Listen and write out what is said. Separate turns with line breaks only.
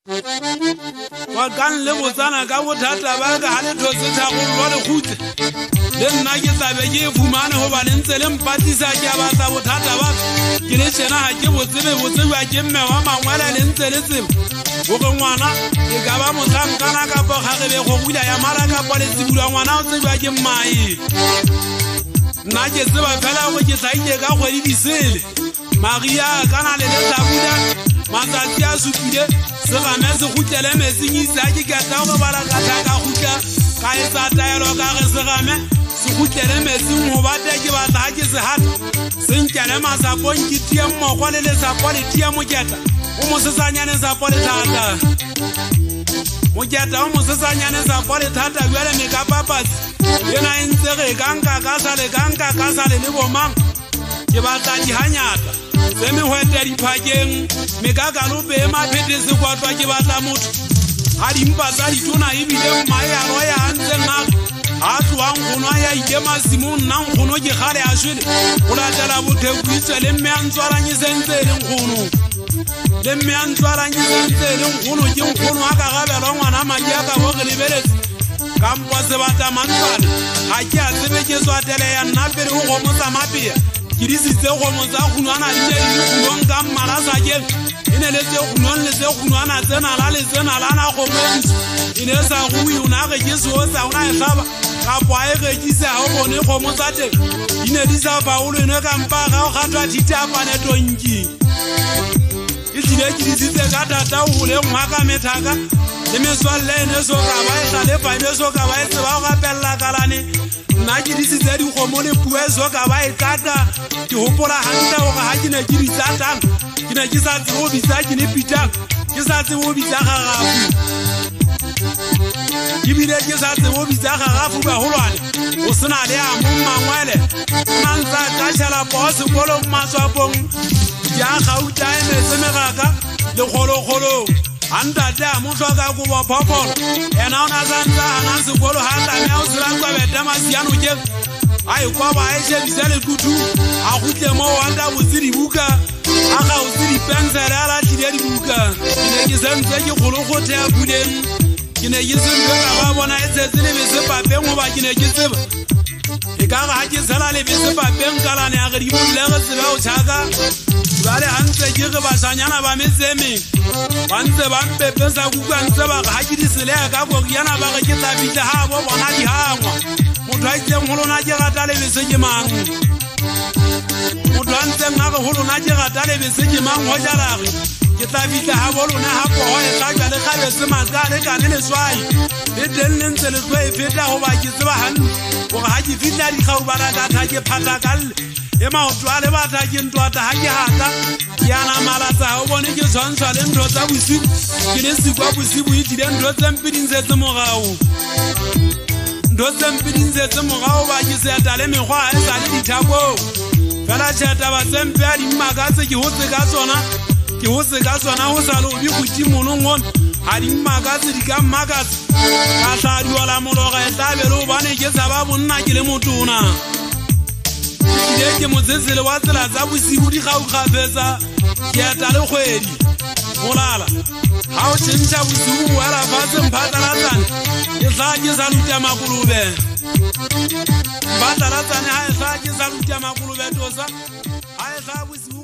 wa kan le botsana ka bothata ba ka ha le those tha go lo le khutse le nna ke tlabe ke fumane ho ba le ntse le mpatisa ke ba tsa bothata ba ke le tsena ha ke botsebe wa ke mme wa mangwala le ntse le tsebe go go ngwana e ka ba motsankana ka bo ga be go bula ya mara ka bo le tsibula ngwana o tseba ke mmai nna ke tseba fela go ke tsaile ka go di disele Maria kana le tlabuda matsatsi a supile se ga me se gutele metsing isa ke ka tla go bala ka ka gutla ka etsa taelo ka re se ga me se gutele metsing ho ba te ke batla ke se hata se nkele masapong ke tie mmoko le sapo le tie moketa o mo sesanyane sapo le thata moketa o mo sesanyane sapo le thata bjale me ka papatsi yena entse re kanka ka sale le bomang ke batla di hanyata se me hwete di phakeng me ka galope ma phete se kwatwa ke batla motho ha di mpa tsa ditona e bile mai ya roya hantse nna ha tswang gono ya ikema simon nang gono ke gale a shwele o latela bothekuitse le mme a ntshwaranye sentse le ngono le mme a ntshwaranye sentse le ngono ke ngono a ka gabela ngwana madi a ka bo re lebeletse ka mpo se batla mantswana ha ke a tsebe ke swatele ya nna pele go gomotsa mapea ke di sitse go motsa gunwana le gunong ka mmala sa ke ene le tse gunong le tse gunwana tsena la na go mentse ene sa go yona ge ke so tsa ona e hlaba ka poe ge ke se ha bone go motsa te ine di sa ba o lene ka mpa ga o gatwa thita pane tonki ke dile ke di sitse ka tata o le ngwa ka methaka le meswalle ne so ka ba e hlale pa ne so ka ba e tseba go gapella kalane nna ke di sitse di go le puwe so ka ba e tata ke hopola hanta go ga ke ne ke di tsatang ke ne ke sa tsebo bitsa ke ne pitang ke sa tsebo bitsa ga gafu ke bile ke sa tsebo bitsa ga gafu ba holwane o sena le a mmangwele mang tsa ka shala boss bolo matswapong ya gauta ene semegaka le kholo anda da mo hloka go ba phopolo ena ona zantsa ana sekolo ha tla me o sira kwa beta masiano ke ai kwa ba e se bisale kutu a gutle mo wanda botsiri buka a ga o tsiri pensela ala tile di buka ne ke sentse ke kholo go tea buleng ke ne ke sentse ka ba bona e tsetse le be se papeng go ba ke ne ke tseba e ka ga ke sala le be se papeng kala ne a ga di bolle ga se ba o tshaka bale hantse ke re ba sanyana ba metseme bantse ba mpepesa kukantse ba ga ke di sele ka go yana ba ke tla bitla ha bo bona di hangwa motho a tseng ho lona ke rata le bese ke mang motho a ntseng ga go lona ke rata le bese ke mang ho jarare ke tla bitla ha bo lona ha po e tla ja le ga bese maka le ka le swai le teng le ntse le tlo e feta go ba ke tseba hanne go ga ke fitla di ga o bana ka tha ke phata ka e ma o tswa le batla ke ntwata ha ke hata yana malatsa o bone ke tshwantsha le ntho tsa bosibu ke le sikwa bosibu e dile ntho tse mpidintse tse mogao ntho tse mpidintse tse mogao ba ke se atale megwa e sa le dithako fela tšheta ba tsempe a dimmakatse ke hotse ka tsona ho sa lobi go timolongone ha dimmakatse di ka mmakatse ka tla diola mologa e tlabele o bane ke sa ba bonna ke le motona ke motsetsele wa tsela tsa bosibu di ga o gafetsa ke ata le kgwedi molala ha o tšhentšha bosibu wa la fatse mphatlalatsane ke tla ke sa luta makolobe mphatlalatsane ha e tla ke sa luta makolobe tosa ha e tla bosibu